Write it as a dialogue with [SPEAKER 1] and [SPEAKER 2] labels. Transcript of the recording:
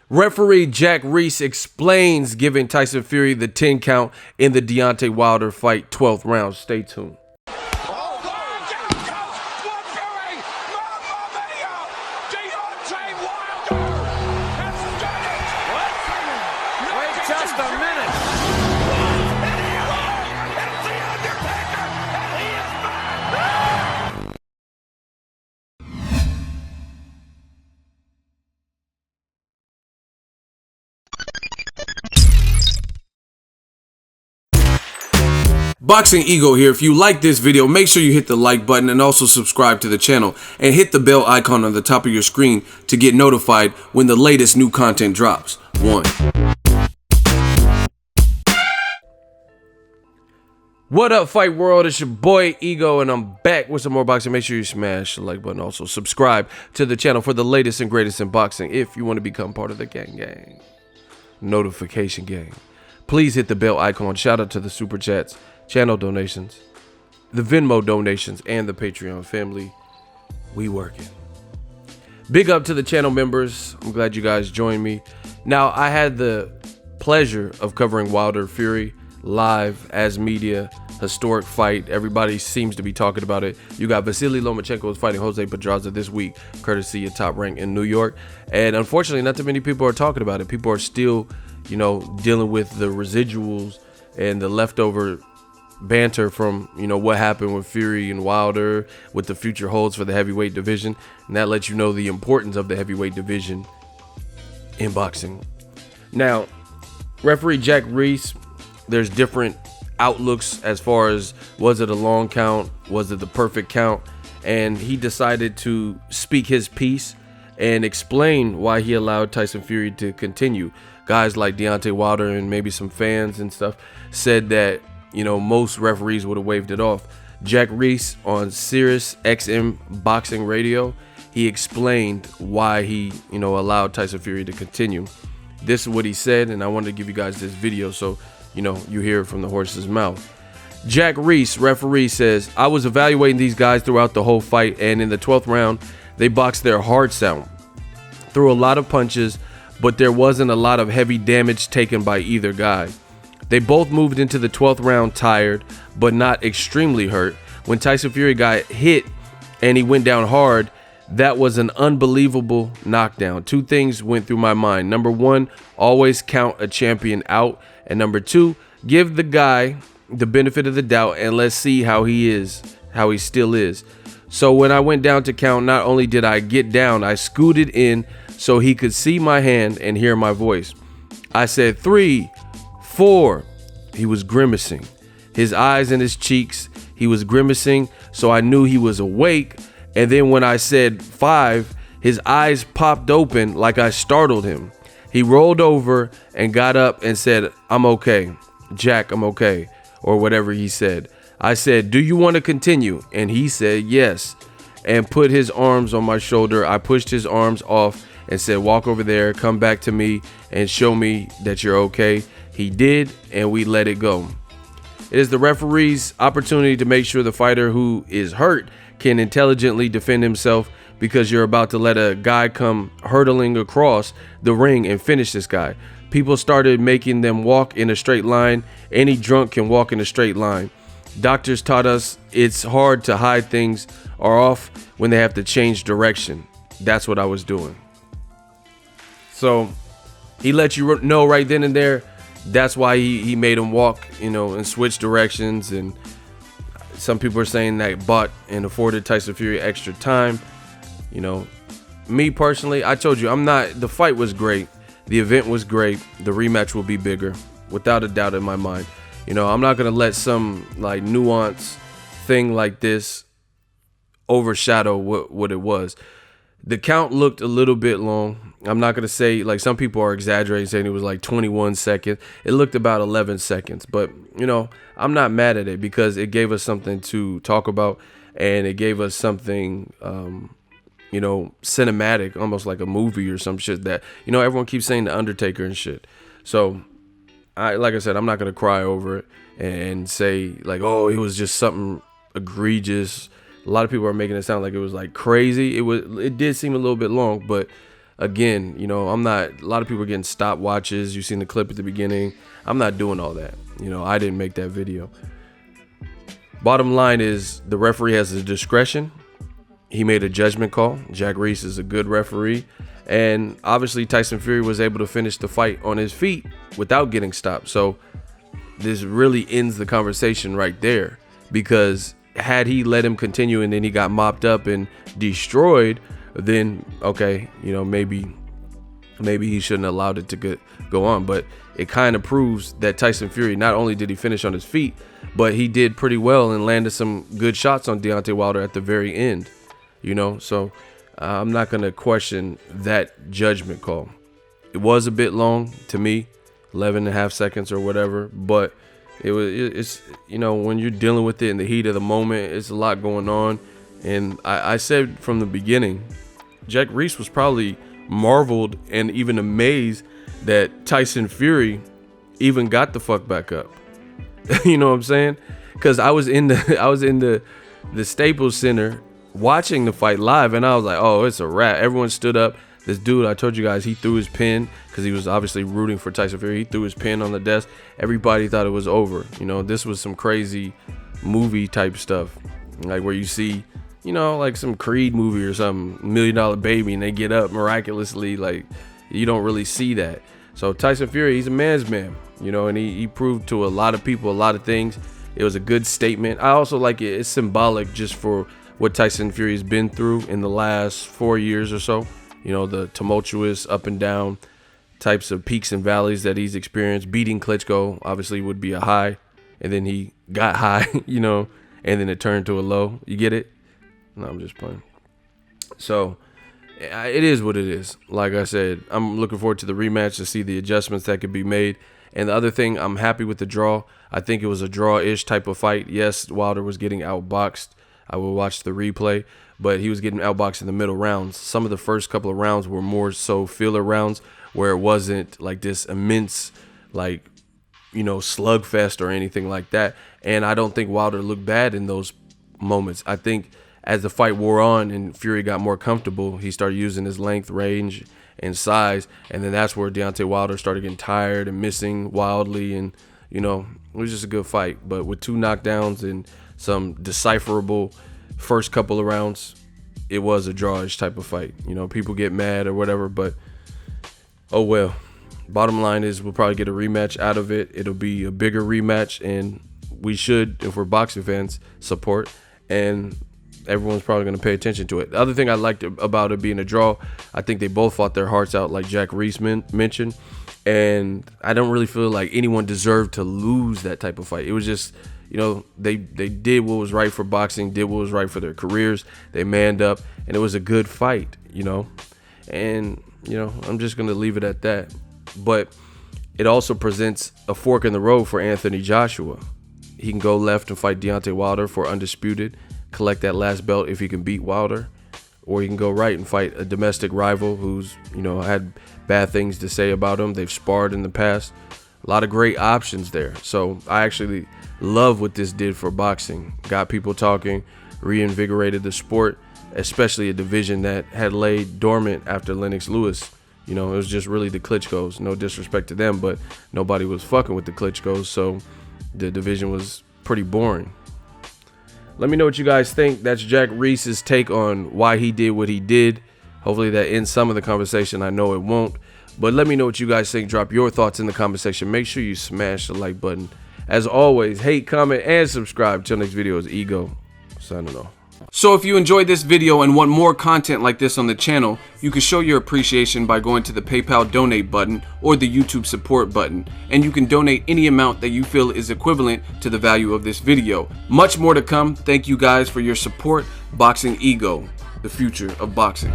[SPEAKER 1] Referee Jack Reiss explains giving Tyson Fury the 10 count in the Deontay Wilder fight 12th round. Stay tuned.
[SPEAKER 2] Just a minute.
[SPEAKER 1] Boxingego here. If you like this video, make sure you hit the like button and also subscribe to the channel and hit the bell icon on the top of your screen to get notified when the latest new content drops. What up, fight world? It's your boy Ego, and I'm back with some more boxing. Make sure you smash the like button. Also subscribe to the channel for the latest and greatest in boxing if you want to become part of the gang notification gang. Please hit the bell icon. Shout out to the super chats, channel donations, the Venmo donations, and the Patreon family. We working. Big up to the channel members. I'm glad you guys joined me. Now, I had the pleasure of covering Wilder Fury live as media. Historic fight. Everybody seems to be talking about it. You got Vasily Lomachenko is fighting Jose Pedraza this week, courtesy of Top Rank in New York. And unfortunately, not too many people are talking about it. People are still, dealing with the residuals and the leftover banter from, what happened with Fury and Wilder, what the future holds for the heavyweight division. And that lets you know the importance of the heavyweight division in boxing. Now, referee Jack Reiss, there's different outlooks as far as, was it a long count, was it the perfect count, and he decided to speak his piece and explain why he allowed Tyson Fury to continue. Guys like Deontay Wilder and maybe some fans and stuff said that most referees would have waved it off. Jack Reiss on Sirius XM Boxing Radio, he explained why he allowed Tyson Fury to continue. This is what he said, and I wanted to give you guys this video so you hear it from the horse's mouth. Jack Reiss, referee, says, "I was evaluating these guys throughout the whole fight, and in the 12th round, they boxed their hearts out. Threw a lot of punches, but there wasn't a lot of heavy damage taken by either guy. They both moved into the 12th round tired, but not extremely hurt. When Tyson Fury got hit and he went down hard, that was an unbelievable knockdown. Two things went through my mind. Number one, always count a champion out. And number two, give the guy the benefit of the doubt and let's see how he still is. So when I went down to count, not only did I get down, I scooted in so he could see my hand and hear my voice. I said 3, 4. He was grimacing. His eyes and his cheeks, he was grimacing, so I knew he was awake. And then when I said 5, his eyes popped open like I startled him. He rolled over and got up and said, 'I'm okay. Jack, I'm okay,' or whatever he said. I said, 'Do you want to continue?' And he said, 'Yes,' and put his arms on my shoulder. I pushed his arms off and said, 'Walk over there, come back to me and show me that you're okay.' He did, and we let it go. It is the referee's opportunity to make sure the fighter who is hurt can intelligently defend himself, because you're about to let a guy come hurtling across the ring and finish this guy. People started making them walk in a straight line. Any drunk can walk in a straight line. Doctors taught us it's hard to hide things are off when they have to change direction. That's what I was doing." So he let you know right then and there, that's why he made him walk, and switch directions. And some people are saying that bought and afforded Tyson Fury extra time. Me personally, I told you, the fight was great. The event was great. The rematch will be bigger, without a doubt in my mind. I'm not going to let some nuance thing like this overshadow what it was. The count looked a little bit long. I'm not going to say, some people are exaggerating, saying it was 21 seconds. It looked about 11 seconds. But, I'm not mad at it because it gave us something to talk about. And it gave us something, cinematic, almost like a movie or some shit that, everyone keeps saying The Undertaker and shit. So, like I said, I'm not going to cry over it and say, oh, it was just something egregious. A lot of people are making it sound like it was crazy. It did seem a little bit long, but again, you know, a lot of people are getting stopwatches. You've seen the clip at the beginning. I'm not doing all that. You know, I didn't make that video. Bottom line is the referee has the discretion. He made a judgment call. Jack Reiss is a good referee. And obviously Tyson Fury was able to finish the fight on his feet without getting stopped. So this really ends the conversation right there, because had he let him continue and then he got mopped up and destroyed, then okay, you know, maybe he shouldn't have allowed it to go on. But it kind of proves that Tyson Fury, not only did he finish on his feet, but he did pretty well and landed some good shots on Deontay Wilder at the very end, you know. So I'm not going to question that judgment call. It was a bit long to me, 11.5 seconds or whatever, but it's you know, when you're dealing with it in the heat of the moment, it's a lot going on. And I said from the beginning, Jack Reiss was probably marveled and even amazed that Tyson Fury even got the fuck back up. You know what I'm saying? Because I was in the Staples Center watching the fight live, and I was like, oh, it's a wrap. Everyone stood up. This dude, I told you guys, he threw his pen because he was obviously rooting for Tyson Fury. He threw his pen on the desk. Everybody thought it was over. You know, this was some crazy movie type stuff, like where you see, you know, like some Creed movie or some $1 Million Baby, and they get up miraculously. Like, you don't really see that. So Tyson Fury, he's a man's man, you know, and he proved to a lot of people a lot of things. It was a good statement. I also like it. It's symbolic just for what Tyson Fury has been through in the last 4 years or so. You know, the tumultuous up and down types of peaks and valleys that he's experienced. Beating Klitschko obviously would be a high, and then he got high, you know, and then it turned to a low. You get it? No, I'm just playing. So it is what it is. Like I said, I'm looking forward to the rematch to see the adjustments that could be made. And the other thing, I'm happy with the draw. I think it was a draw-ish type of fight. Yes, Wilder was getting outboxed. I will watch the replay, but he was getting outboxed in the middle rounds. Some of the first couple of rounds were more so filler rounds where it wasn't like this immense, like, you know, slugfest or anything like that. And I don't think Wilder looked bad in those moments. I think as the fight wore on and Fury got more comfortable, he started using his length, range, and size, and then that's where Deontay Wilder started getting tired and missing wildly, and, you know, it was just a good fight. But with 2 knockdowns and some decipherable first couple of rounds, it was a drawish type of fight. You know, people get mad or whatever, but oh well. Bottom line is we'll probably get a rematch out of it. It'll be a bigger rematch, and we should, if we're boxing fans, support, and everyone's probably going to pay attention to it. The other thing I liked about it being a draw, I think they both fought their hearts out, like Jack Reiss mentioned, and I don't really feel like anyone deserved to lose that type of fight. It was just, you know, they did what was right for boxing, did what was right for their careers. They manned up, and it was a good fight, you know. And, you know, I'm just going to leave it at that. But it also presents a fork in the road for Anthony Joshua. He can go left and fight Deontay Wilder for undisputed, collect that last belt if he can beat Wilder, or he can go right and fight a domestic rival who's, you know, had bad things to say about him. They've sparred in the past. A lot of great options there. So I actually love what this did for boxing. Got people talking, reinvigorated the sport, especially a division that had laid dormant after Lennox Lewis. You know, it was just really the Klitschkos. No disrespect to them, but nobody was fucking with the Klitschkos, so the division was pretty boring. Let me know what you guys think. That's Jack Reiss's take on why he did what he did. Hopefully that ends some of the conversation. I know it won't. But let me know what you guys think. Drop your thoughts in the comment section. Make sure you smash the like button. As always, hate, comment, and subscribe. Till next video is Ego. Signing off. So if you enjoyed this video and want more content like this on the channel, you can show your appreciation by going to the PayPal donate button or the YouTube support button, and you can donate any amount that you feel is equivalent to the value of this video. Much more to come. Thank you guys for your support. Boxingego, the future of boxing.